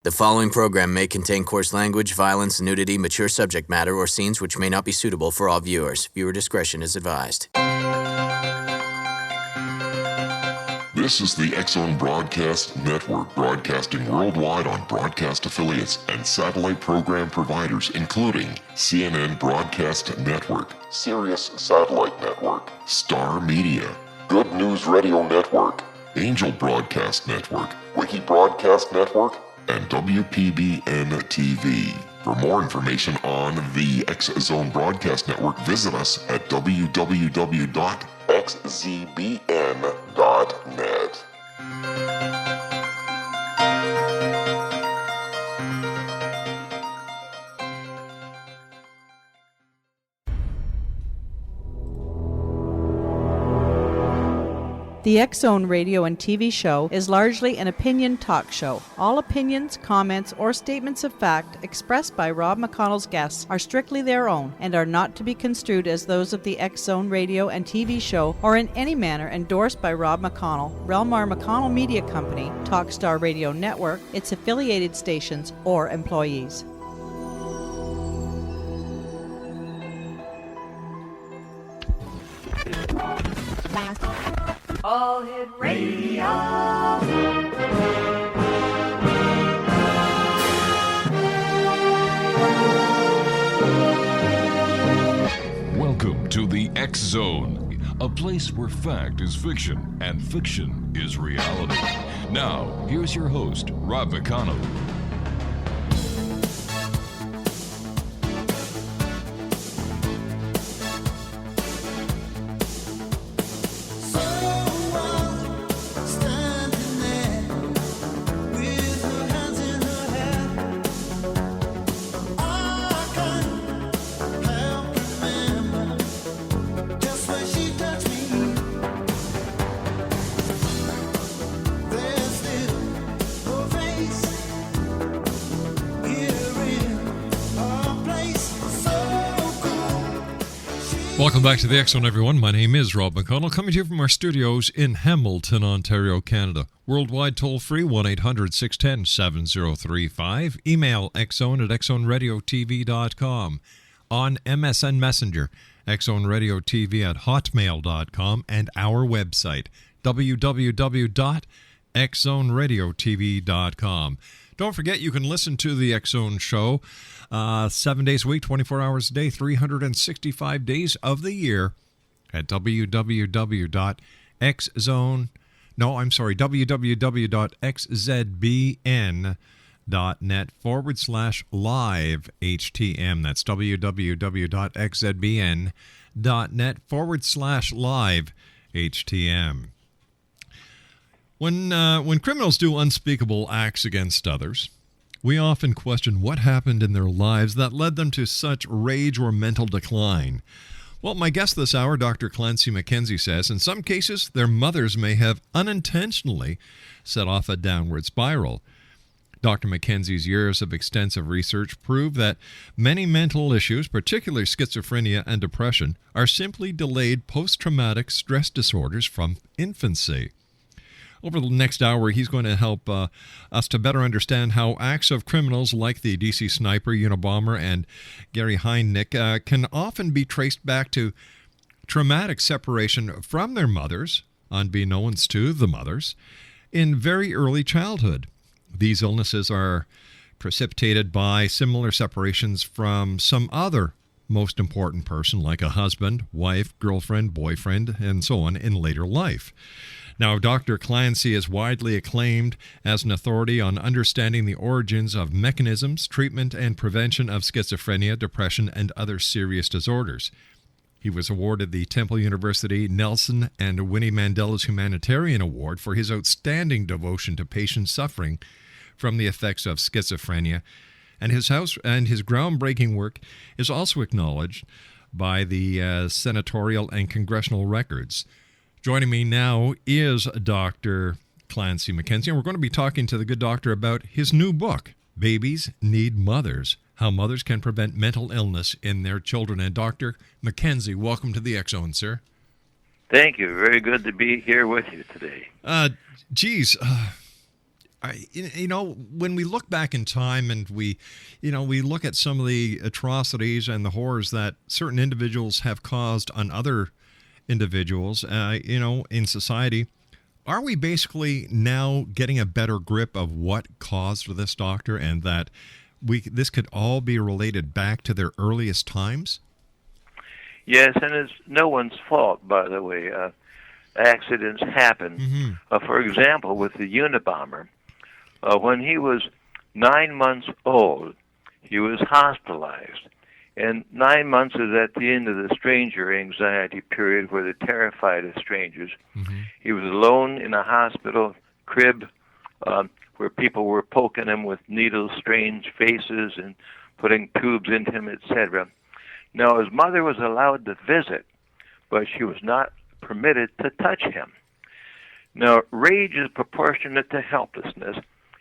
The following program may contain coarse language, violence, nudity, mature subject matter, or scenes which may not be suitable for all viewers. Viewer discretion is advised. This is the X-Zone Broadcast Network, broadcasting worldwide on broadcast affiliates and satellite program providers, including CNN Broadcast Network, Sirius Satellite Network, Star Media, Good News Radio Network, Angel Broadcast Network, Wiki Broadcast Network, and WPBN TV. For more information on the X-Zone Broadcast Network, visit us at www.xzbn.net. The X-Zone radio and TV show is largely an opinion talk show. All opinions, comments, or statements of fact expressed by Rob McConnell's guests are strictly their own and are not to be construed as those of the X-Zone radio and TV show or in any manner endorsed by Rob McConnell, Relmar McConnell Media Company, Talkstar Radio Network, its affiliated stations, or employees. All Hit Radio. Welcome to the X-Zone, a place where fact is fiction and fiction is reality. Now, here's your host, Rob McConnell. Welcome back to the X-Zone, everyone. My name is Rob McConnell, coming to you from our studios in Hamilton, Ontario, Canada. Worldwide toll-free, 1-800-610-7035. Email xzone at xzoneradiotv.com. On MSN Messenger, xzoneradiotv at hotmail.com. And our website, www.xzoneradiotv.com. Don't forget, you can listen to the X-Zone show 7 days a week, 24 hours a day, 365 days of the year at www.xzbn.net/live HTM. That's www.xzbn.net/live HTM. When criminals do unspeakable acts against others, we often question what happened in their lives that led them to such rage or mental decline. Well, my guest this hour, Dr. Clancy McKenzie, says in some cases their mothers may have unintentionally set off a downward spiral. Dr. McKenzie's years of extensive research prove that many mental issues, particularly schizophrenia and depression, are simply delayed post-traumatic stress disorders from infancy. Over the next hour, he's going to help us to better understand how acts of criminals like the D.C. sniper, Unabomber, and Gary Heinick can often be traced back to traumatic separation from their mothers, unbeknownst to the mothers, in very early childhood. These illnesses are precipitated by similar separations from some other most important person, like a husband, wife, girlfriend, boyfriend, and so on in later life. Now, Dr. Clancy is widely acclaimed as an authority on understanding the origins of mechanisms, treatment, and prevention of schizophrenia, depression, and other serious disorders. He was awarded the Temple University Nelson and Winnie Mandela's Humanitarian Award for his outstanding devotion to patients suffering from the effects of schizophrenia, and his groundbreaking work is also acknowledged by the senatorial and congressional records. Joining me now is Dr. Clancy McKenzie, and we're going to be talking to the good doctor about his new book, Babies Need Mothers, How Mothers Can Prevent Mental Illness in Their Children. And Dr. McKenzie, welcome to the X-Zone, sir. Thank you. Very good to be here with you today. When we look back in time and we look at some of the atrocities and the horrors that certain individuals have caused on other individuals, in society, are we basically now getting a better grip of what caused this, Doctor, and that this could all be related back to their earliest times? Yes, and it's no one's fault, by the way. Accidents happen. Mm-hmm. For example, with the Unabomber, when he was 9 months old, he was hospitalized. And 9 months is at the end of the stranger anxiety period where they're terrified of strangers. Mm-hmm. He was alone in a hospital crib where people were poking him with needles, strange faces, and putting tubes into him, etc. Now, his mother was allowed to visit, but she was not permitted to touch him. Now, rage is proportionate to helplessness,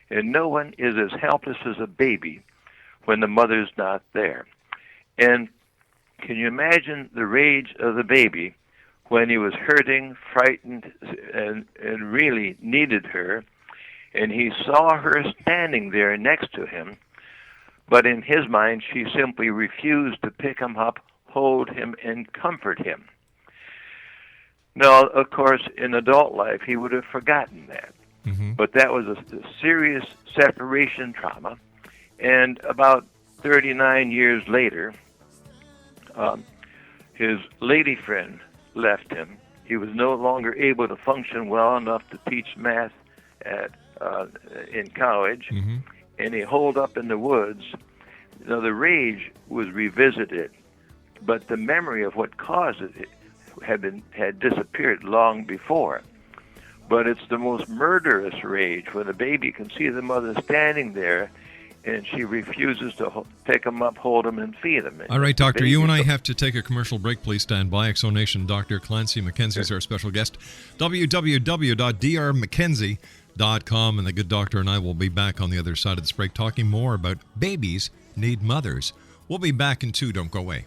and no one is as helpless as a baby when the mother's not there. And can you imagine the rage of the baby when he was hurting, frightened, and really needed her, and he saw her standing there next to him, but in his mind she simply refused to pick him up, hold him, and comfort him. Now, of course, in adult life he would have forgotten that. Mm-hmm. But that was a serious separation trauma, and about 39 years later, his lady friend left him. He was no longer able to function well enough to teach math in college, mm-hmm. and he holed up in the woods. Now, the rage was revisited, but the memory of what caused it had disappeared long before. But it's the most murderous rage when a baby can see the mother standing there and she refuses to pick him up, hold him, and feed him. All right, Doctor, you and I have to take a commercial break. Please stand by. Exonation Dr. Clancy McKenzie is our special guest. www.drmckenzie.com, and the good doctor and I will be back on the other side of this break talking more about babies need mothers. We'll be back in 2. Don't go away.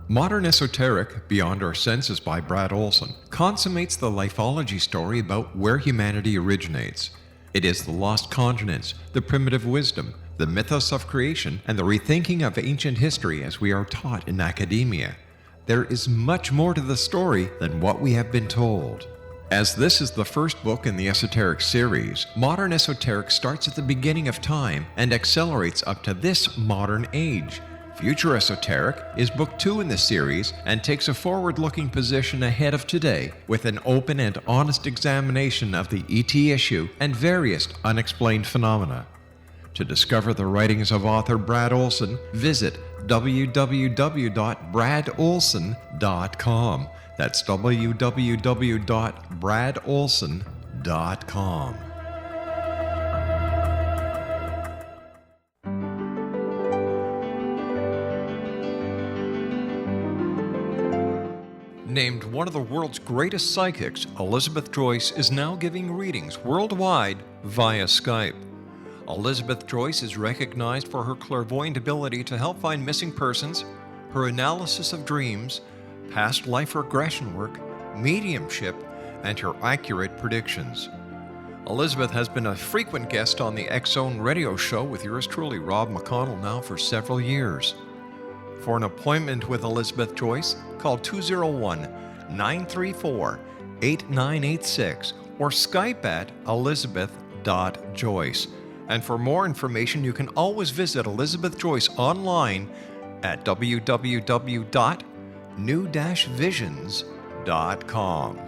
Modern Esoteric, Beyond Our Senses by Brad Olson, consummates the lifeology story about where humanity originates. It is the lost continents, the primitive wisdom, the mythos of creation, and the rethinking of ancient history as we are taught in academia. There is much more to the story than what we have been told. As this is the first book in the Esoteric series, Modern Esoteric starts at the beginning of time and accelerates up to this modern age. Future Esoteric is book 2 in the series and takes a forward-looking position ahead of today with an open and honest examination of the ET issue and various unexplained phenomena. To discover the writings of author Brad Olson, visit www.bradolson.com. That's www.bradolson.com. Named one of the world's greatest psychics, Elizabeth Joyce is now giving readings worldwide via Skype. Elizabeth Joyce is recognized for her clairvoyant ability to help find missing persons, her analysis of dreams, past life regression work, mediumship, and her accurate predictions. Elizabeth has been a frequent guest on the X Zone radio show with yours truly, Rob McConnell, now for several years. For an appointment with Elizabeth Joyce, call 201-934-8986 or Skype at elizabeth.joyce. And for more information, you can always visit Elizabeth Joyce online at www.new-visions.com.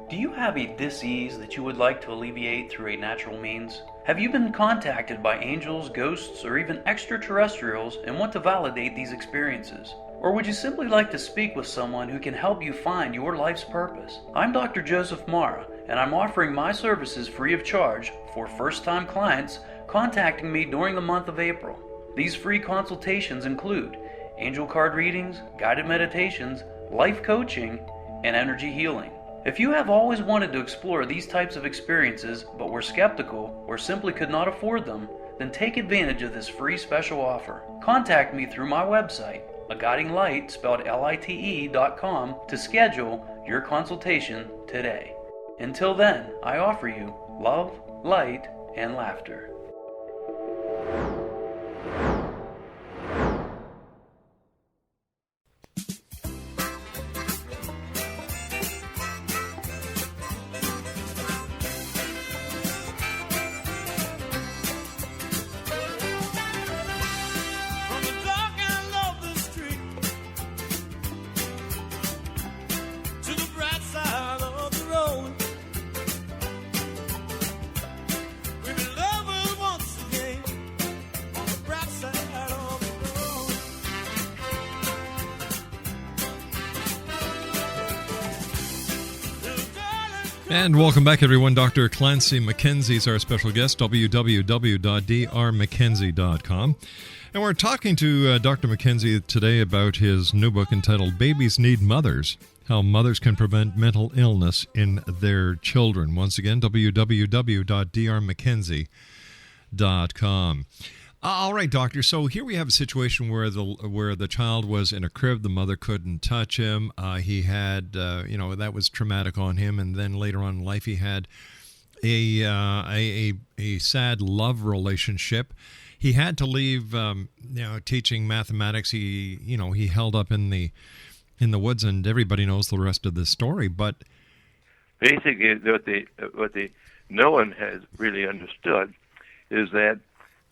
Do you have a dis-ease that you would like to alleviate through a natural means? Have you been contacted by angels, ghosts, or even extraterrestrials and want to validate these experiences? Or would you simply like to speak with someone who can help you find your life's purpose? I'm Dr. Joseph Mara, and I'm offering my services free of charge for first-time clients contacting me during the month of April. These free consultations include angel card readings, guided meditations, life coaching, and energy healing. If you have always wanted to explore these types of experiences but were skeptical or simply could not afford them, then take advantage of this free special offer. Contact me through my website, aguidinglight, spelled LITE.com, to schedule your consultation today. Until then, I offer you love, light, and laughter. And welcome back, everyone. Dr. Clancy McKenzie is our special guest, www.drmckenzie.com. And we're talking to Dr. McKenzie today about his new book entitled Babies Need Mothers, How Mothers Can Prevent Mental Illness in Their Children. Once again, www.drmckenzie.com. All right, doctor. So here we have a situation where the child was in a crib. The mother couldn't touch him. He had, that was traumatic on him. And then later on in life, he had a sad love relationship. He had to leave, teaching mathematics. He held up in the woods, and everybody knows the rest of the story. But basically, what no one has really understood is that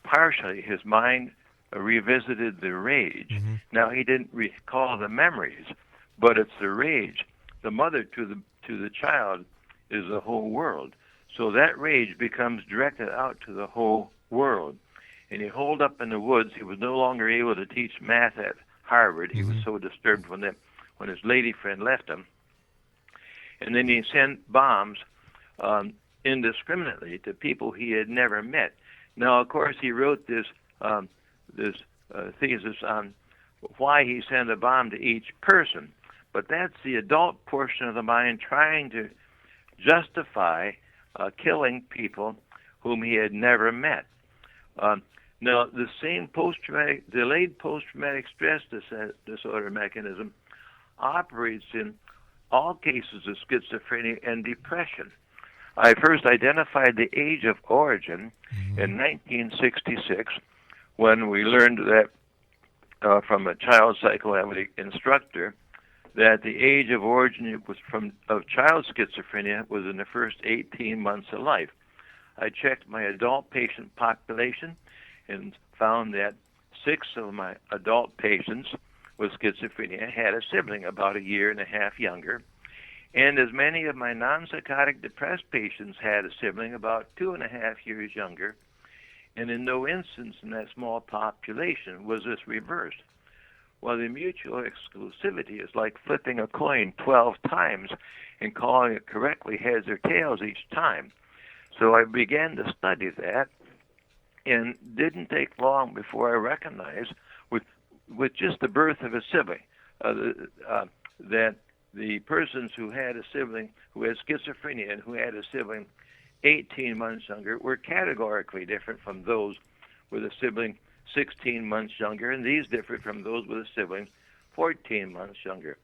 partially his mind revisited the rage. Mm-hmm. Now, he didn't recall the memories, but it's the rage. The mother to the child is the whole world. So that rage becomes directed out to the whole world. And he holed up in the woods. He was no longer able to teach math at Harvard. He was so disturbed when his lady friend left him. And then he sent bombs indiscriminately to people he had never met. Now, of course, he wrote this thesis on why he sent a bomb to each person, but that's the adult portion of the mind trying to justify killing people whom he had never met. Now, the same delayed post-traumatic stress disorder mechanism operates in all cases of schizophrenia and depression. I first identified the age of origin in 1966 when we learned that from a child psychoanalytic instructor that the age of origin of child schizophrenia was in the first 18 months of life. I checked my adult patient population and found that 6 of my adult patients with schizophrenia had a sibling about a year and a half younger. And as many of my non-psychotic depressed patients had a sibling about 2.5 years younger, and in no instance in that small population was this reversed. Well, the mutual exclusivity is like flipping a coin 12 times and calling it correctly heads or tails each time. So I began to study that, and didn't take long before I recognized, with just the birth of a sibling, that the persons who had a sibling who had schizophrenia and who had a sibling 18 months younger were categorically different from those with a sibling 16 months younger, and these differed from those with a sibling 14 months younger.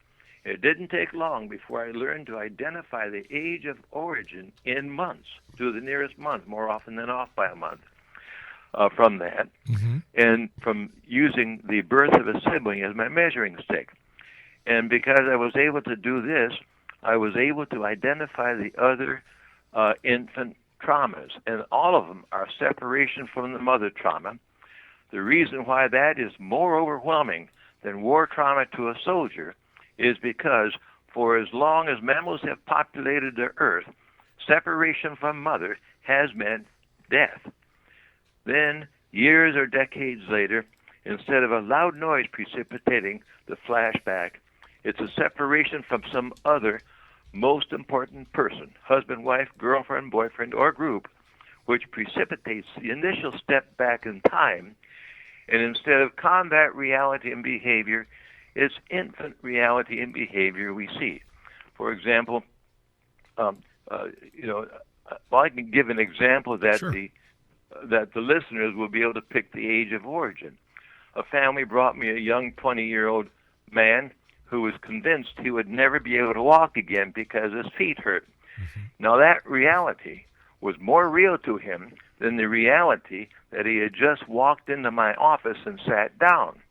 It didn't take long before I learned to identify the age of origin in months, to the nearest month, more often than off by a month, from that, and from using the birth of a sibling as my measuring stick. And because I was able to do this, I was able to identify the other infant traumas, and all of them are separation from the mother trauma. The reason why that is more overwhelming than war trauma to a soldier is because for as long as mammals have populated the earth, separation from mother has meant death. Then, years or decades later, instead of a loud noise precipitating the flashback, it's a separation from some other most important person, husband, wife, girlfriend, boyfriend, or group, which precipitates the initial step back in time. And instead of combat reality and behavior, it's infant reality and behavior we see. For example, well, I can give an example that Sure. that the listeners will be able to pick the age of origin. A family brought me a young 20-year-old man who was convinced he would never be able to walk again because his feet hurt. Now, that reality was more real to him than the reality that he had just walked into my office and sat down.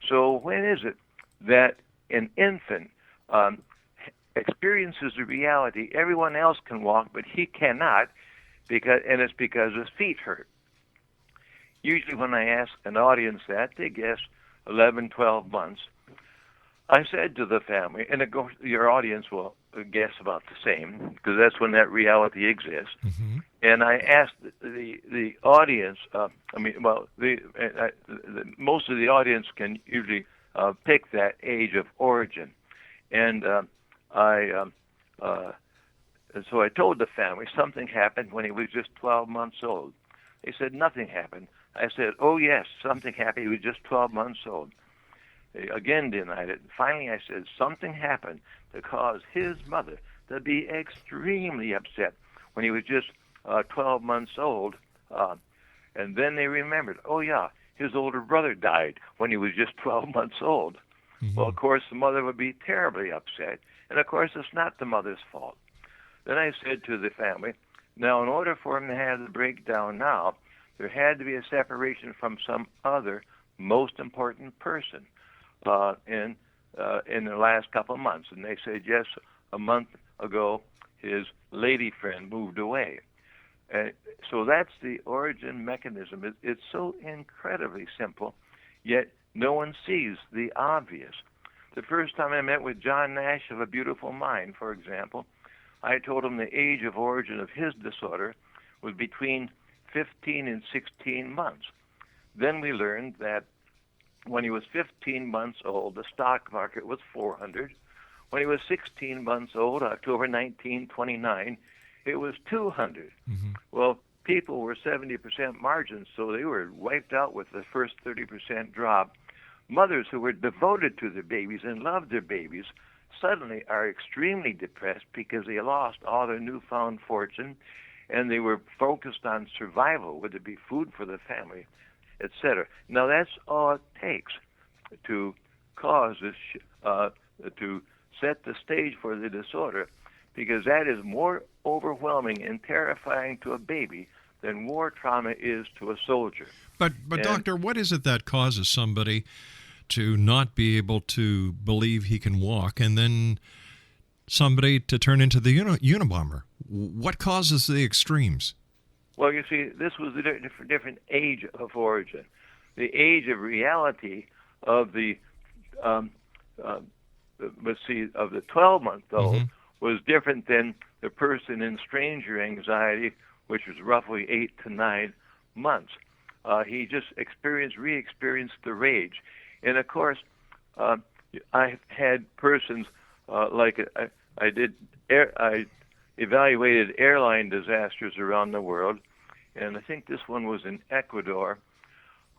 So when is it that an infant experiences the reality everyone else can walk, but he cannot, and it's because his feet hurt? Usually when I ask an audience that, they guess 11, 12 months. I said to the family, and your audience will guess about the same, because that's when that reality exists. And I asked the audience, most of the audience can usually pick that age of origin. And so I told the family something happened when he was just 12 months old. They said nothing happened. I said, oh yes, something happened. He was just 12 months old. They again denied it. Finally, I said something happened to cause his mother to be extremely upset when he was just 12 months old. And then they remembered, oh yeah, his older brother died when he was just 12 months old. Well, of course, the mother would be terribly upset. And of course, it's not the mother's fault. Then I said to the family, now, in order for him to have the breakdown now, there had to be a separation from some other most important person in the last couple of months. And they said, yes, a month ago, his lady friend moved away. And so that's the origin mechanism. It's so incredibly simple, yet no one sees the obvious. The first time I met with John Nash of A Beautiful Mind, for example, I told him the age of origin of his disorder was between 15 and 16 months. Then we learned that when he was 15 months old, the stock market was 400. When he was 16 months old, October 1929, it was 200. Well, people were 70% margins, so they were wiped out with the first 30% drop. Mothers who were devoted to their babies and loved their babies suddenly are extremely depressed because they lost all their newfound fortune, and they were focused on survival, whether it be food for the family, etc. Now, that's all it takes to cause this, to set the stage for the disorder, because that is more overwhelming and terrifying to a baby than war trauma is to a soldier. But doctor, what is it that causes somebody to not be able to believe he can walk, and then somebody to turn into the Unabomber? What causes the extremes? Well, you see, this was a different age of origin. The age of reality of the of the 12-month-old was different than the person in stranger anxiety, which was roughly 8 to 9 months. He just re-experienced the rage. And of course, I had persons like I evaluated airline disasters around the world, and I think this one was in Ecuador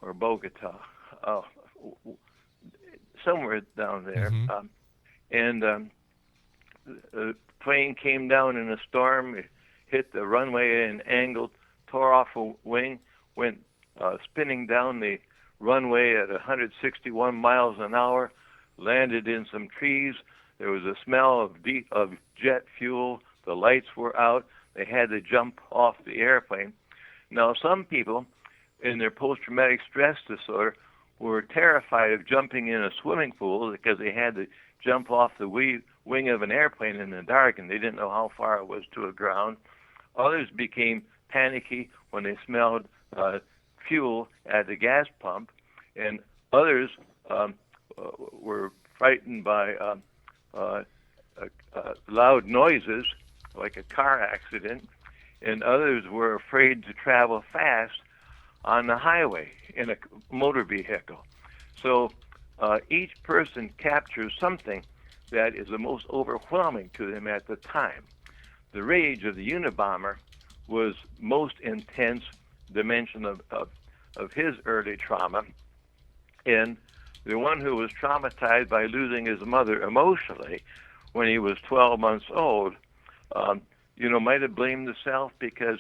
or Bogota, somewhere down there. The plane came down in a storm, it hit the runway at an angle, tore off a wing, went spinning down the runway at 161 miles an hour, landed in some trees. There was a smell of jet fuel. The lights were out. They had to jump off the airplane. Now, some people in their post-traumatic stress disorder were terrified of jumping in a swimming pool because they had to jump off the wing of an airplane in the dark, and they didn't know how far it was to the ground. Others became panicky when they smelled fuel at the gas pump, and others were frightened by loud noises like a car accident, and others were afraid to travel fast on the highway in a motor vehicle. So each person captures something that is the most overwhelming to them at the time. The rage of the Unabomber was most intense dimension of his early trauma, and the one who was traumatized by losing his mother emotionally when he was 12 months old, might have blamed himself because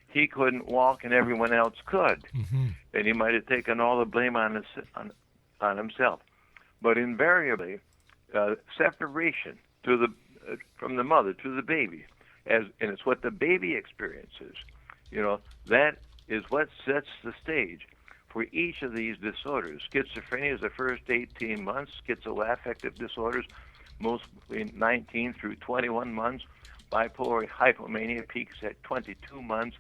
he couldn't walk and everyone else could. Mm-hmm. And he might have taken all the blame on himself. But invariably, separation from the mother to the baby, and it's what the baby experiences. That is what sets the stage for each of these disorders. Schizophrenia is the first 18 months. Schizoaffective disorders, mostly 19 through 21 months. Bipolar hypomania peaks at 22 months.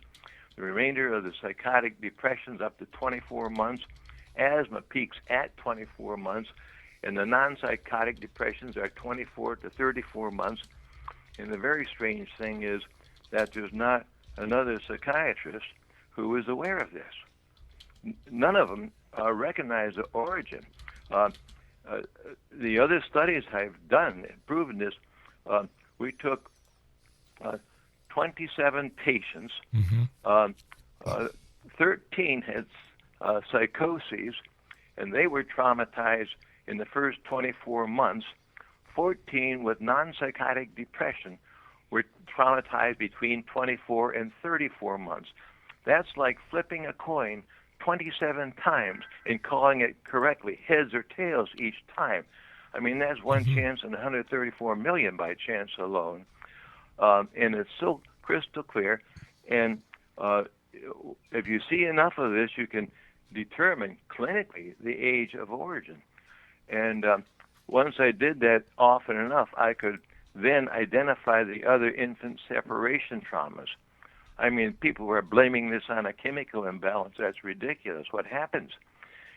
The remainder of the psychotic depressions up to 24 months. Asthma peaks at 24 months. And the non-psychotic depressions are 24 to 34 months. And the very strange thing is that there's not another psychiatrist who is aware of this. None of them recognize the origin. The other studies I've done have proven this. We took 27 patients. Mm-hmm. 13 had psychoses, and they were traumatized in the first 24 months. 14 with non-psychotic depression were traumatized between 24 and 34 months. That's like flipping a coin 27 times and calling it correctly, heads or tails each time. I mean, that's one chance in 134 million by chance alone. And it's so crystal clear. And if you see enough of this, you can determine clinically the age of origin. And once I did that often enough, I could then identify the other infant separation traumas. I mean, people were blaming this on a chemical imbalance. That's ridiculous. What happens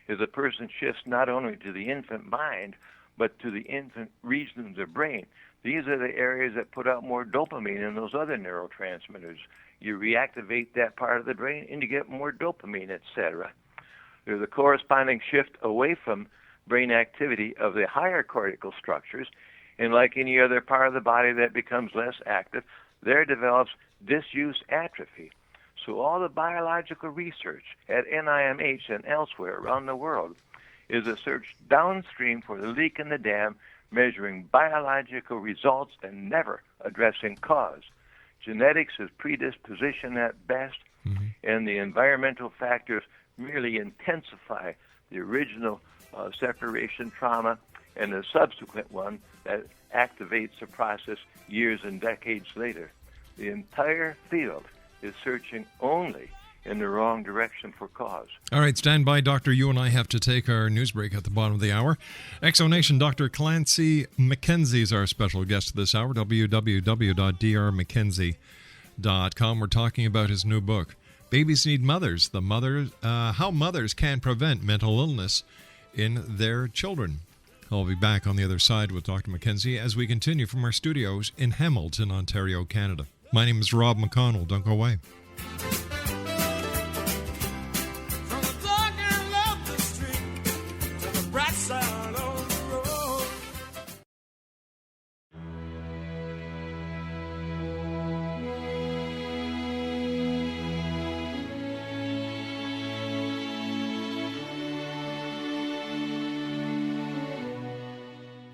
is a person shifts not only to the infant mind, but to the infant region of the brain. These are the areas that put out more dopamine than those other neurotransmitters. You reactivate that part of the brain, and you get more dopamine, etc. There's a corresponding shift away from brain activity of the higher cortical structures, and like any other part of the body that becomes less active, there develops disuse atrophy. So all the biological research at NIMH and elsewhere around the world is a search downstream for the leak in the dam, measuring biological results and never addressing cause. Genetics is predisposition at best, and the environmental factors really intensify the original separation trauma and the subsequent one that activates the process years and decades later. The entire field is searching only in the wrong direction for cause. All right, stand by, Doctor. You and I have to take our news break at the bottom of the hour. Exonation, Dr. Clancy McKenzie is our special guest this hour, www.drmckenzie.com. We're talking about his new book, Babies Need Mothers, how mothers can prevent mental illness in their children. I'll be back on the other side with Dr. McKenzie as we continue from our studios in Hamilton, Ontario, Canada. My name is Rob McConnell. Don't go away.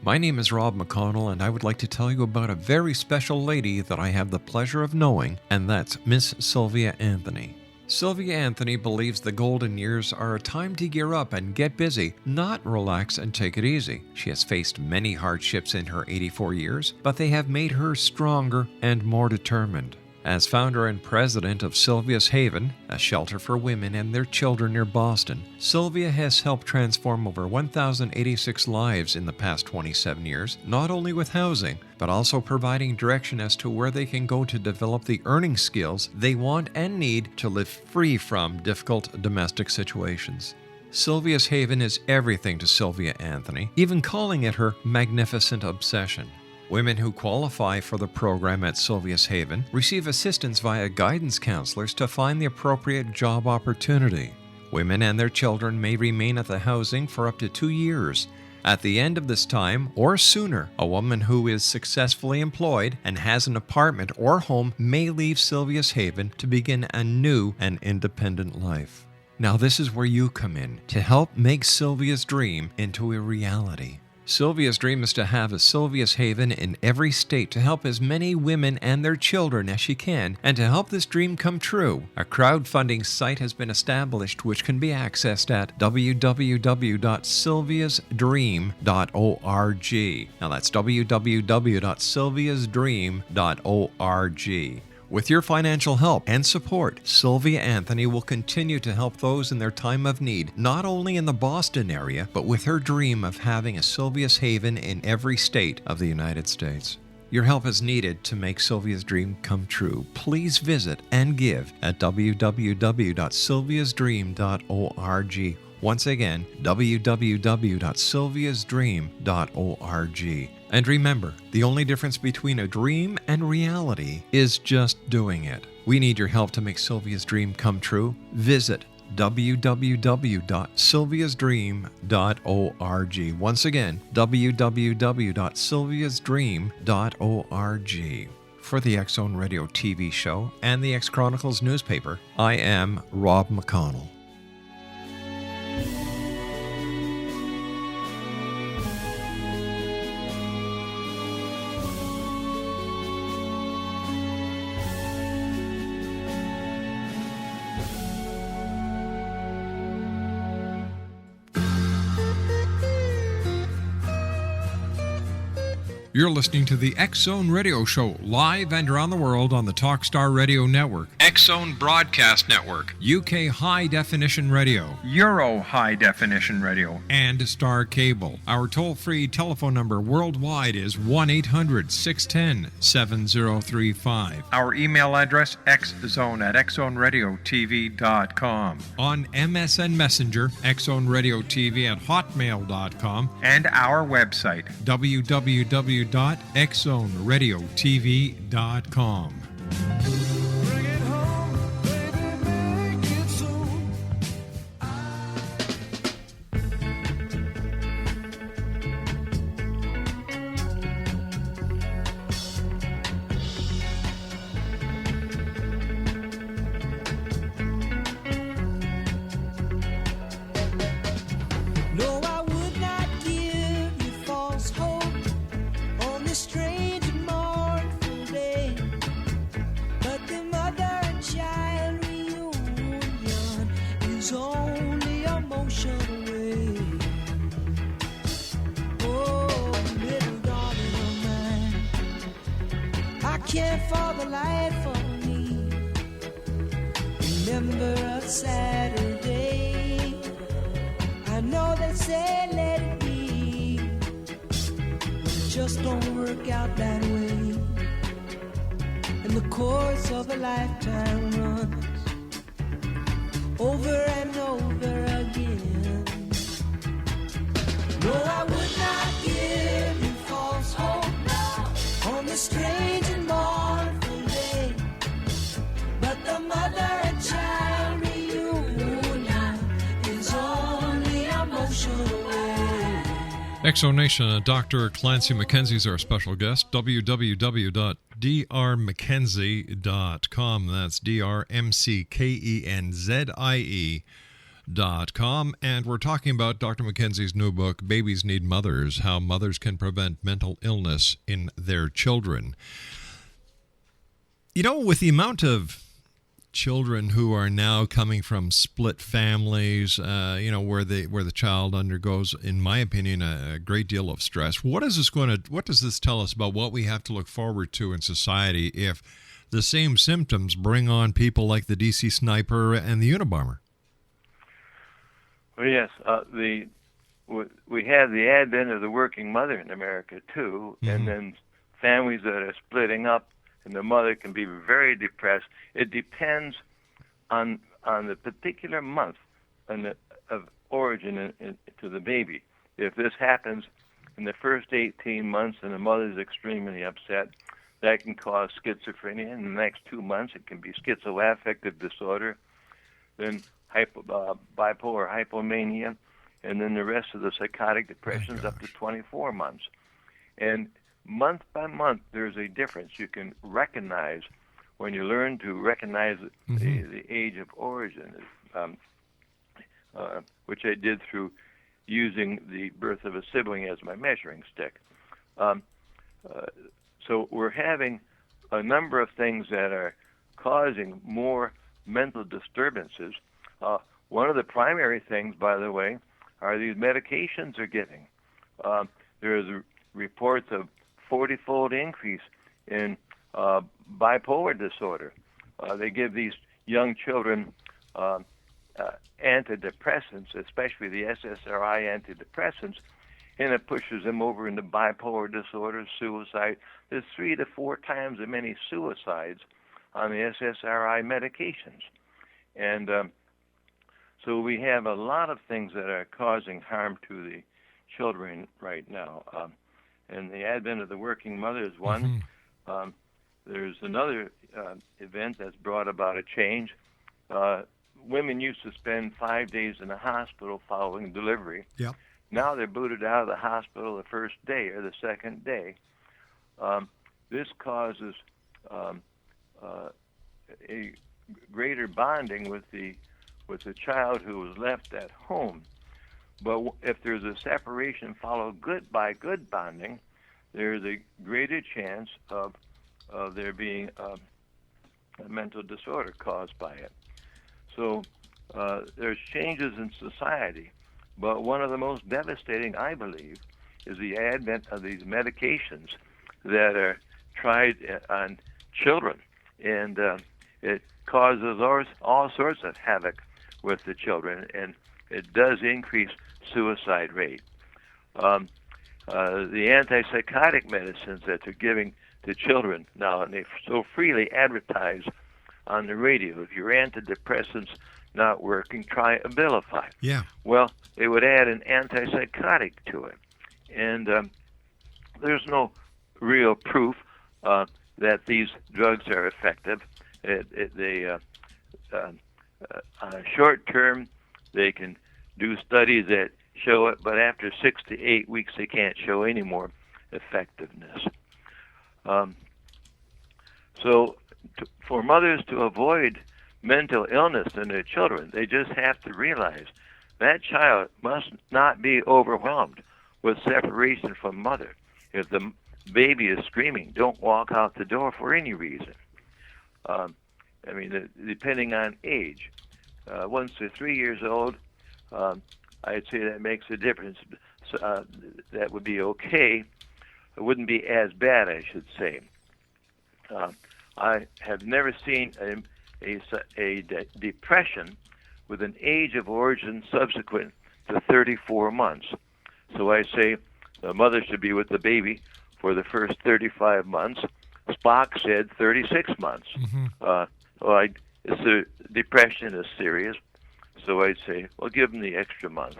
My name is Rob McConnell, and I would like to tell you about a very special lady that I have the pleasure of knowing, and that's Miss Sylvia Anthony. Sylvia Anthony believes the golden years are a time to gear up and get busy, not relax and take it easy. She has faced many hardships in her 84 years, but they have made her stronger and more determined. As founder and president of Sylvia's Haven, a shelter for women and their children near Boston, Sylvia has helped transform over 1,086 lives in the past 27 years, not only with housing, but also providing direction as to where they can go to develop the earning skills they want and need to live free from difficult domestic situations. Sylvia's Haven is everything to Sylvia Anthony, even calling it her magnificent obsession. Women who qualify for the program at Sylvia's Haven receive assistance via guidance counselors to find the appropriate job opportunity. Women and their children may remain at the housing for up to 2 years. At the end of this time, or sooner, a woman who is successfully employed and has an apartment or home may leave Sylvia's Haven to begin a new and independent life. Now this is where you come in to help make Sylvia's dream into a reality. Sylvia's dream is to have a Sylvia's Haven in every state to help as many women and their children as she can, and to help this dream come true. A crowdfunding site has been established which can be accessed at www.sylviasdream.org. Now that's www.sylviasdream.org. With your financial help and support, Sylvia Anthony will continue to help those in their time of need, not only in the Boston area, but with her dream of having a Sylvia's Haven in every state of the United States. Your help is needed to make Sylvia's dream come true. Please visit and give at www.sylviasdream.org. Once again, www.sylviasdream.org. And remember, the only difference between a dream and reality is just doing it. We need your help to make Sylvia's dream come true. Visit www.sylviasdream.org. Once again, www.sylviasdream.org. For the X Zone Radio TV show and the X Chronicles newspaper, I am Rob McConnell. You're listening to the X Zone Radio Show, live and around the world on the Talkstar Radio Network, X Zone Broadcast Network, UK High Definition Radio, Euro High Definition Radio, and Star Cable. Our toll-free telephone number worldwide is 1-800-610-7035. Our email address, xzone@xzoneradiotv.com. On MSN Messenger, xzoneradiotv@hotmail.com, and our website, www.xzoneradiotv.com. Exonation, Dr. Clancy McKenzie is our special guest. www.drmckenzie.com. That's drmckenzie.com. And we're talking about Dr. McKenzie's new book, Babies Need Mothers, How Mothers Can Prevent Mental Illness in Their Children. You know, with the amount of children who are now coming from split families, where the child undergoes, in my opinion, a great deal of stress. What does this tell us about what we have to look forward to in society if the same symptoms bring on people like the DC Sniper and the Unabomber? Well, yes, we have the advent of the working mother in America too, and then families that are splitting up, and the mother can be very depressed. It depends on the particular month and of origin to the baby. If this happens in the first 18 months and the mother's extremely upset, that can cause schizophrenia. In the next 2 months, it can be schizoaffective disorder, then bipolar hypomania, and then the rest of the psychotic depressions up to 24 months. And month by month, there's a difference. You can recognize when you learn to recognize the age of origin. which I did through using the birth of a sibling as my measuring stick. So we're having a number of things that are causing more mental disturbances. One of the primary things, by the way, are these medications are giving. There's reports of 40-fold increase in bipolar disorder. They give these young children antidepressants, especially the SSRI antidepressants, and it pushes them over into bipolar disorder, suicide. There's 3 to 4 times as many suicides on the SSRI medications. And so we have a lot of things that are causing harm to the children right now. And the advent of the working mother is one. There's another event that's brought about a change. Women used to spend 5 days in the hospital following delivery. Yep. Now they're booted out of the hospital the first day or the second day. This causes a greater bonding with the child who was left at home. But if there's a separation followed by good bonding, there's a greater chance of there being a mental disorder caused by it. So there's changes in society, but one of the most devastating, I believe, is the advent of these medications that are tried on children, and it causes all sorts of havoc with the children, and it does increase suicide rate. The antipsychotic medicines that they're giving to children now, and they so freely advertise on the radio, if your antidepressants not working, try Abilify. Yeah. Well, they would add an antipsychotic to it, and there's no real proof that these drugs are effective. On a short term, they can do studies that show it, but after 6 to 8 weeks, they can't show any more effectiveness. So for mothers to avoid mental illness in their children, they just have to realize that child must not be overwhelmed with separation from mother. If the baby is screaming, don't walk out the door for any reason. Depending on age. Once they're 3 years old, I'd say that makes a difference. That would be okay. It wouldn't be as bad, I should say. I have never seen a depression with an age of origin subsequent to 34 months. So I say the mother should be with the baby for the first 35 months. Spock said 36 months. The depression is serious, so I'd say, well, give them the extra month.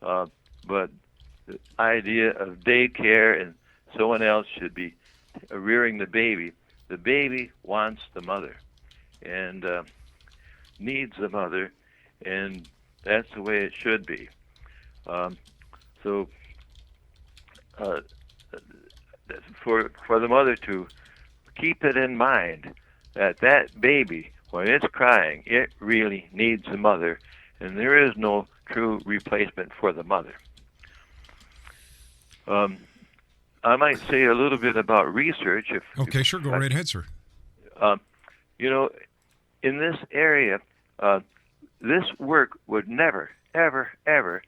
But the idea of daycare and someone else should be rearing the baby wants the mother and needs the mother, and that's the way it should be. For the mother to keep it in mind that baby, when it's crying, it really needs the mother, and there is no true replacement for the mother. I might say a little bit about research. Okay, sure. Go right ahead, sir. In this area, this work would never, ever, ever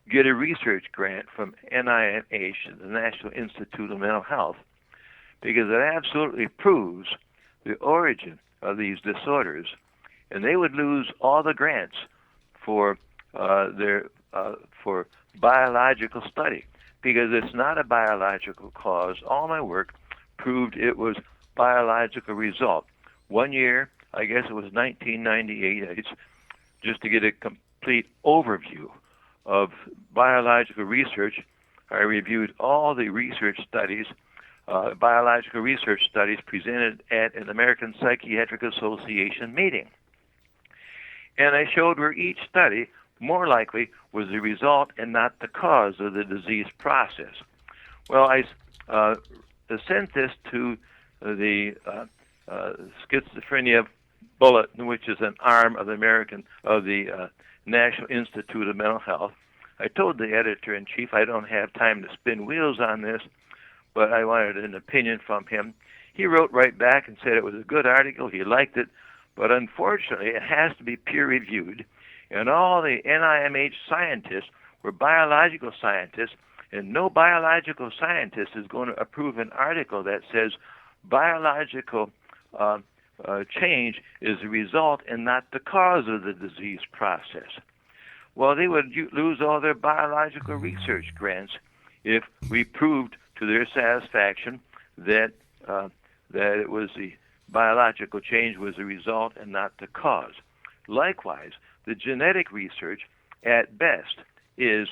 get a research grant from NIMH, the National Institute of Mental Health, because it absolutely proves the origin of these disorders, and they would lose all the grants for for biological study, because it's not a biological cause. All my work proved it was biological result. 1 year, I guess it was 1998, just to get a complete overview of biological research, I reviewed all the research studies, biological research studies presented at an American Psychiatric Association meeting. And I showed where each study more likely was the result and not the cause of the disease process. Well, I sent this to the Schizophrenia Bulletin, which is an arm of the National Institute of Mental Health. I told the editor-in-chief I don't have time to spin wheels on this, but I wanted an opinion from him. He wrote right back and said it was a good article, he liked it, but unfortunately it has to be peer-reviewed, and all the NIMH scientists were biological scientists, and no biological scientist is going to approve an article that says biological change is the result and not the cause of the disease process. Well, they would lose all their biological research grants if we proved to their satisfaction that it was the biological change was the result and not the cause. Likewise, the genetic research, at best, is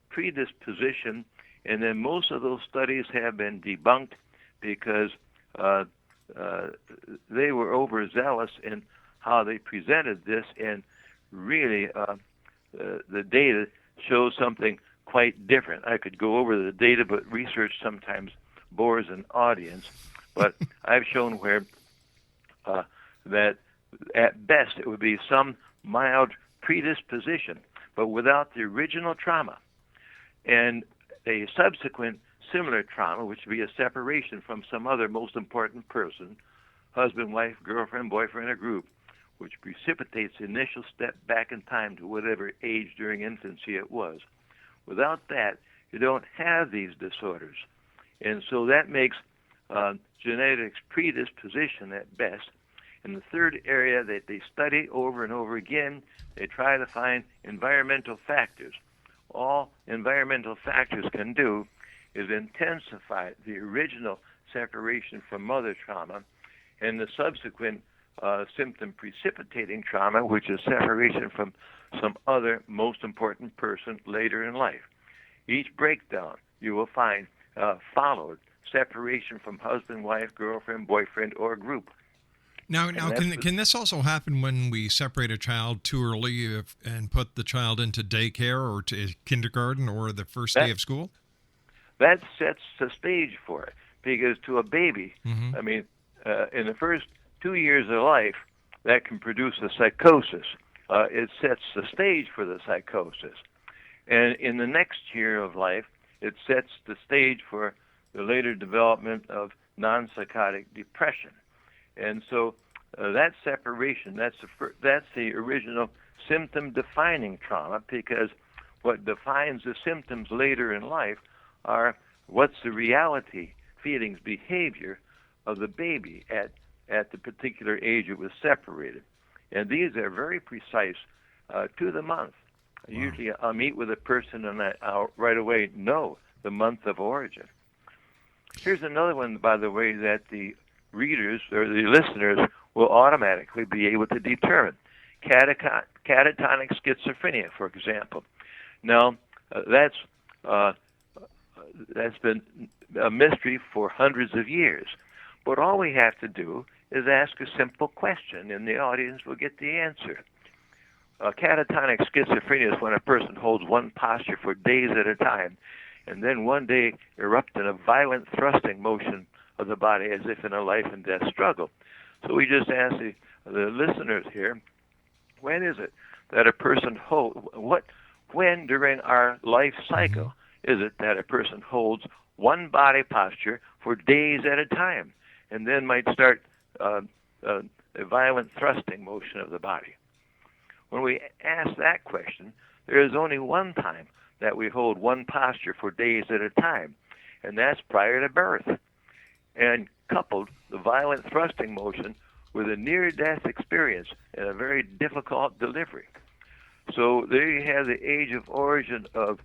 predisposition, and then most of those studies have been debunked because they were overzealous in how they presented this, and really the data shows something quite different. I could go over the data, but research sometimes bores an audience. But I've shown where that at best it would be some mild predisposition, but without the original trauma. And a subsequent similar trauma, which would be a separation from some other most important person, husband, wife, girlfriend, boyfriend, or group, which precipitates the initial step back in time to whatever age during infancy it was. Without that, you don't have these disorders. And so that makes genetics predisposition at best. And the third area that they study over and over again, they try to find environmental factors. All environmental factors can do is intensify the original separation from mother trauma and the subsequent symptom precipitating trauma, which is separation from some other most important person later in life. Each breakdown you will find followed separation from husband, wife, girlfriend, boyfriend, or group. Now, can this also happen when we separate a child too early and put the child into daycare or to kindergarten or the first day of school? That sets the stage for it, because to a baby, I mean, in the first 2 years of life, that can produce a psychosis. It sets the stage for the psychosis. And in the next year of life, it sets the stage for the later development of non-psychotic depression. And so that separation, that's the original symptom-defining trauma, because what defines the symptoms later in life are what's the reality, feelings, behavior of the baby at the particular age it was separated. And these are very precise to the month. Wow. Usually I'll meet with a person and I'll right away know the month of origin. Here's another one, by the way, that the readers or the listeners will automatically be able to determine. Catatonic schizophrenia, for example. Now, that's been a mystery for hundreds of years. But all we have to do is ask a simple question, and the audience will get the answer. Catatonic schizophrenia is when a person holds one posture for days at a time, and then one day erupt in a violent thrusting motion of the body as if in a life and death struggle. So we just ask the listeners here, when is it that a person when during our life cycle is it that a person holds one body posture for days at a time, and then might start a violent thrusting motion of the body? When we ask that question, there is only one time that we hold one posture for days at a time, and that's prior to birth. And coupled the violent thrusting motion with a near-death experience and a very difficult delivery. So there you have the age of origin of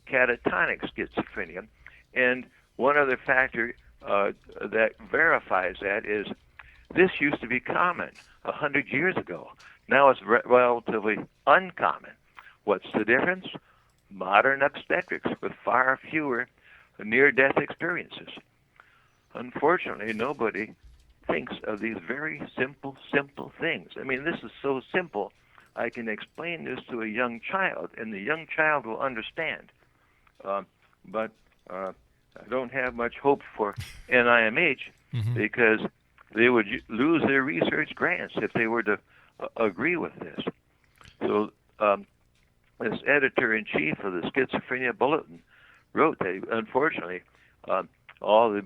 catatonic schizophrenia. And one other factor that verifies that is this used to be common 100 years ago. Now it's relatively uncommon. What's the difference? Modern obstetrics with far fewer near-death experiences. Unfortunately, nobody thinks of these very simple things. I mean, this is so simple, I can explain this to a young child, and the young child will understand. But I don't have much hope for NIMH because they would lose their research grants if they were to agree with this. So this editor-in-chief of the Schizophrenia Bulletin wrote that, unfortunately, all the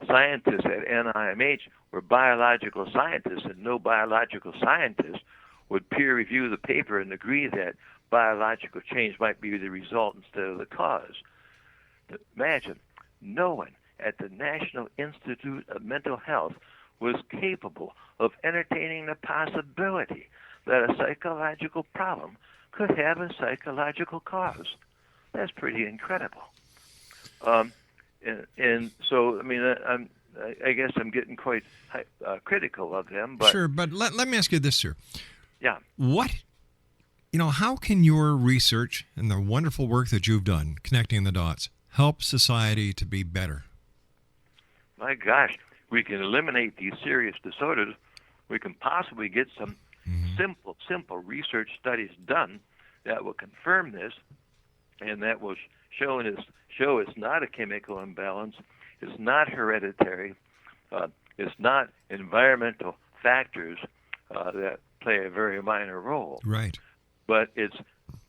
scientists at NIMH were biological scientists, and no biological scientist would peer review the paper and agree that biological change might be the result instead of the cause. Imagine, no one at the National Institute of Mental Health was capable of entertaining the possibility that a psychological problem could have a psychological cause. That's pretty incredible. And so, I mean, I guess I'm getting quite critical of them. But sure, but let me ask you this, sir. Yeah. How can your research and the wonderful work that you've done, connecting the dots, help society to be better? My gosh, we can eliminate these serious disorders. We can possibly get some simple research studies done that will confirm this, and that will show it's not a chemical imbalance, it's not hereditary, it's not environmental factors that play a very minor role. Right. But it's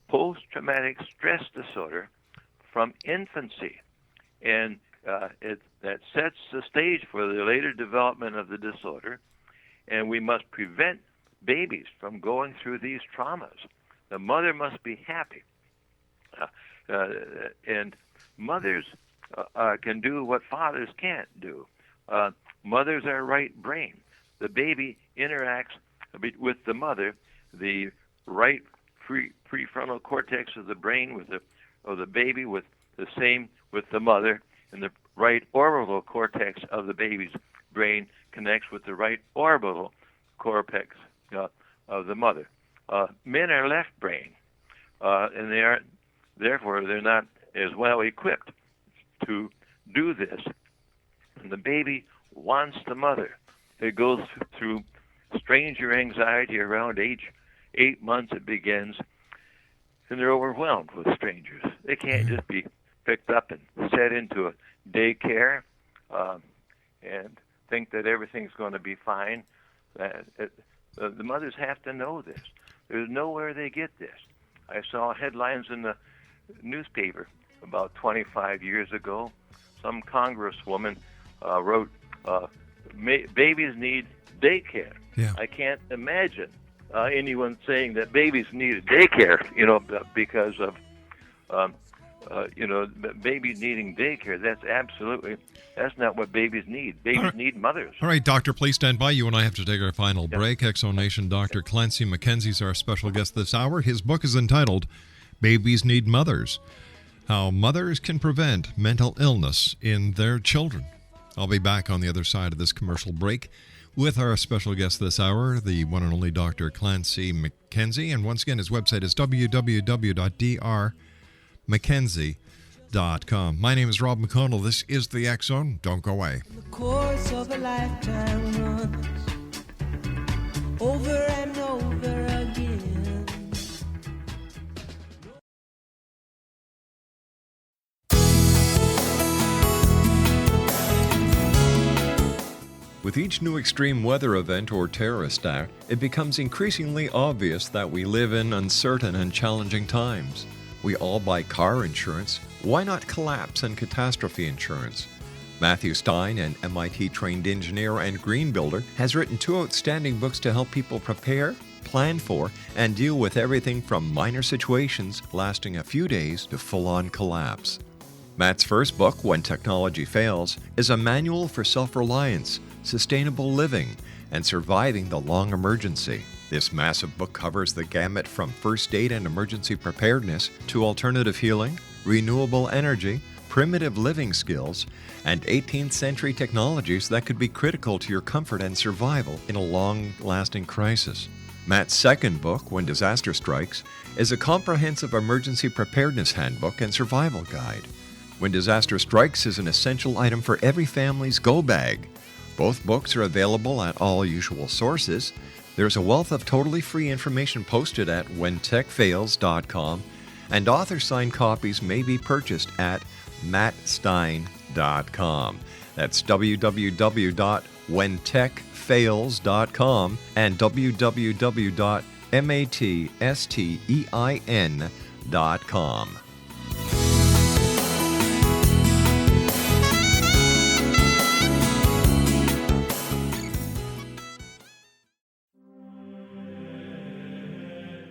post-traumatic stress disorder from infancy, and that sets the stage for the later development of the disorder, and we must prevent babies from going through these traumas. The mother must be happy, and mothers can do what fathers can't do. Mothers are right brain. The baby interacts with the mother. The right prefrontal cortex of the brain of the baby with the same with the mother, and the right orbital cortex of the baby's brain connects with the right orbital cortex of the mother. Men are left brain, and therefore they're not as well equipped to do this. And the baby wants the mother. It goes through stranger anxiety around age 8 months. It begins, and they're overwhelmed with strangers. They can't just be picked up and set into a daycare and think that everything's going to be fine. The mothers have to know this. There's nowhere they get this. I saw headlines in the newspaper about 25 years ago. Some congresswoman wrote, babies need daycare. Yeah. I can't imagine anyone saying that babies need a daycare, because of, babies needing daycare. That's not what babies need. Babies need mothers. All right, doctor, please stand by. You and I have to take our final break. Exo Nation Dr. Clancy McKenzie is our special guest this hour. His book is entitled Babies Need Mothers: How Mothers Can Prevent Mental Illness in Their Children. I'll be back on the other side of this commercial break with our special guest this hour, the one and only Dr. Clancy McKenzie. And once again, his website is www.drmckenzie.com. My name is Rob McConnell. This is the X Zone. Don't go away. The course of a lifetime runs over and over again. With each new extreme weather event or terrorist act, it becomes increasingly obvious that we live in uncertain and challenging times. We all buy car insurance. Why not collapse and catastrophe insurance? Matthew Stein, an MIT-trained engineer and green builder, has written 2 outstanding books to help people prepare, plan for, and deal with everything from minor situations lasting a few days to full-on collapse. Matt's first book, When Technology Fails, is a manual for self-reliance, sustainable living, and surviving the long emergency. This massive book covers the gamut from first aid and emergency preparedness to alternative healing, renewable energy, primitive living skills, and 18th century technologies that could be critical to your comfort and survival in a long-lasting crisis. Matt's second book, When Disaster Strikes, is a comprehensive emergency preparedness handbook and survival guide. When Disaster Strikes is an essential item for every family's go bag. Both books are available at all usual sources. There's a wealth of totally free information posted at whentechfails.com, and author-signed copies may be purchased at mattstein.com. That's www.whentechfails.com and www.matstein.com.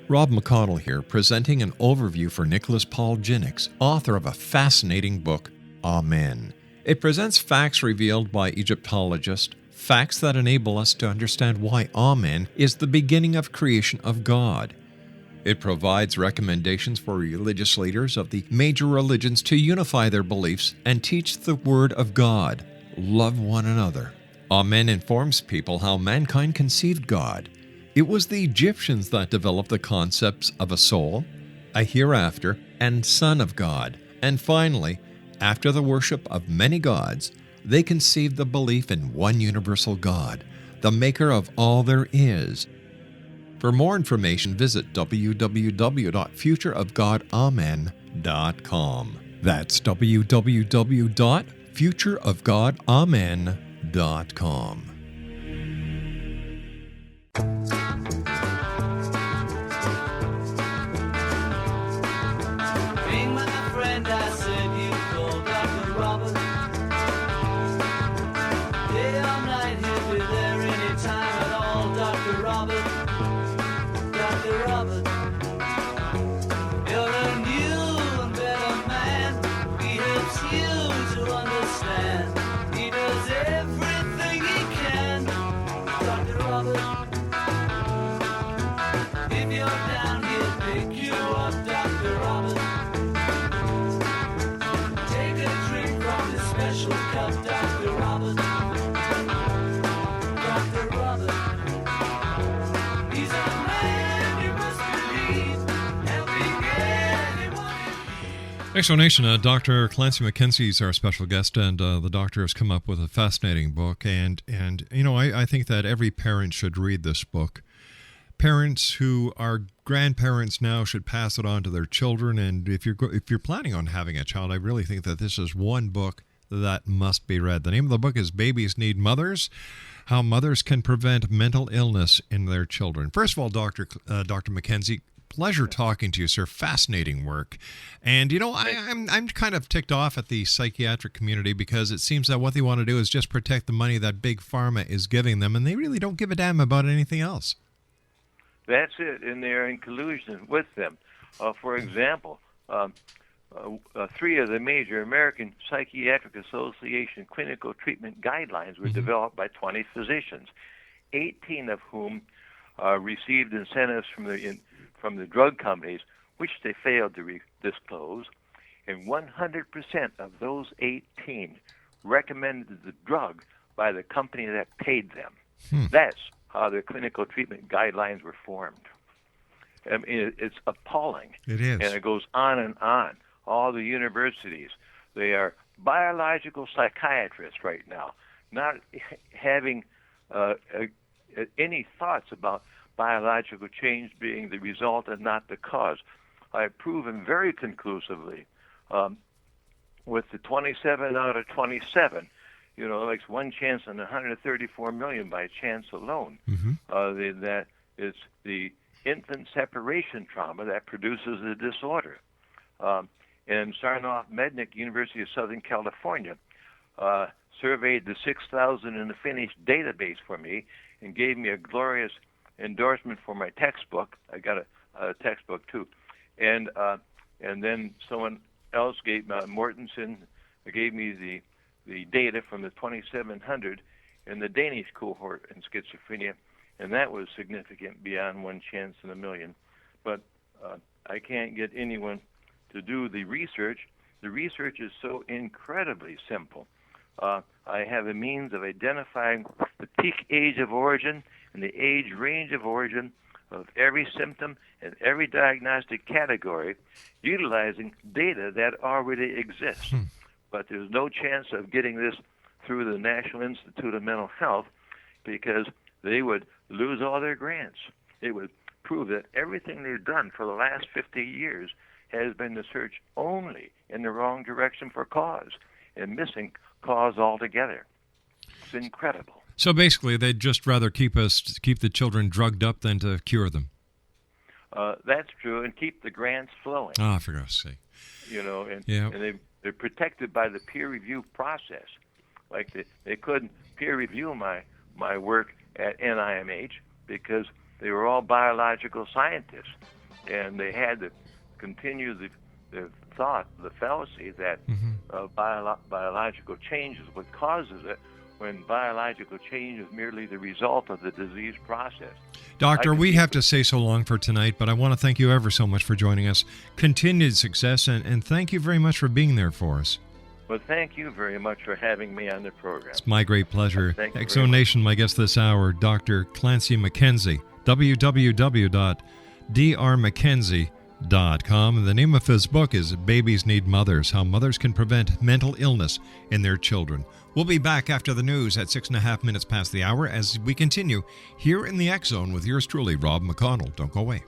Rob McConnell here, presenting an overview for Nicholas Paul Jennings, author of a fascinating book, Amen. It presents facts revealed by Egyptologists, facts that enable us to understand why Amen is the beginning of creation of God. It provides recommendations for religious leaders of the major religions to unify their beliefs and teach the Word of God. Love one another. Amen informs people how mankind conceived God. It was the Egyptians that developed the concepts of a soul, a hereafter, and Son of God. And finally, after the worship of many gods, they conceived the belief in one universal God, the maker of all there is. For more information, visit www.futureofgodamen.com. That's www.futureofgodamen.com. Ring my friend, I said you called Dr. Robert. Day or night, he'll be there anytime at all. Dr. Robert, Dr. Robert. You're a new and better man. He helps you to understand. He does everything he can. Dr. Robert. If you're down, he'll pick you up, Dr. Robert. Take a drink from this special cup, Dr. Robert. Dr. Robert. He's a man you must believe, helping anyone in need. Explanation, Dr. Clancy McKenzie is our special guest, and the doctor has come up with a fascinating book. And you know, I think that every parent should read this book. Parents who are grandparents now should pass it on to their children. And if you're planning on having a child, I really think that this is one book that must be read. The name of the book is Babies Need Mothers: How Mothers Can Prevent Mental Illness in Their Children. First of all, Dr. McKenzie, pleasure talking to you, sir. Fascinating work. And, you know, I'm kind of ticked off at the psychiatric community because it seems that what they want to do is just protect the money that Big Pharma is giving them, and they really don't give a damn about anything else. That's it, and they're in collusion with them. For example, 3 of the major American Psychiatric Association clinical treatment guidelines were developed by 20 physicians, 18 of whom received incentives from the drug companies, which they failed to disclose, and 100% of those 18 recommended the drug by the company that paid them. That's how their clinical treatment guidelines were formed. I mean, it's appalling. It is. And it goes on and on. All the universities, they are biological psychiatrists right now, not having any thoughts about biological change being the result and not the cause. I've proven very conclusively with the 27 out of 27, you know, like one chance in 134 million by chance alone. That it's the infant separation trauma that produces the disorder. And Sarnoff-Mednick, University of Southern California, surveyed the 6,000 in the Finnish database for me and gave me a glorious endorsement for my textbook. I got a textbook too. And then someone else gave Mortensen gave me the data from the 2,700 in the Danish cohort in schizophrenia, and that was significant beyond one chance in a million. But I can't get anyone to do the research. The research is so incredibly simple. I have a means of identifying the peak age of origin and the age range of origin of every symptom and every diagnostic category, utilizing data that already exists. But there's no chance of getting this through the National Institute of Mental Health because they would lose all their grants. It would prove that everything they've done for the last 50 years has been to search only in the wrong direction for cause and missing cause altogether. It's incredible. So basically, they'd just rather keep the children drugged up than to cure them. That's true, and keep the grants flowing. Ah, for God's sake. And they're protected by the peer review process. Like they couldn't peer review my work at NIMH because they were all biological scientists, and they had to continue the fallacy that biological change is what causes it, when biological change is merely the result of the disease process. Doctor, we have to say so long for tonight, but I want to thank you ever so much for joining us. Continued success, and thank you very much for being there for us. Well, thank you very much for having me on the program. It's my great pleasure. X Zone Nation, my guest this hour, Dr. Clancy McKenzie, www.drmckenzie.com. And the name of his book is Babies Need Mothers, How Mothers Can Prevent Mental Illness in Their Children. We'll be back after the news at 6.5 minutes past the hour as we continue here in the X Zone with yours truly, Rob McConnell. Don't go away.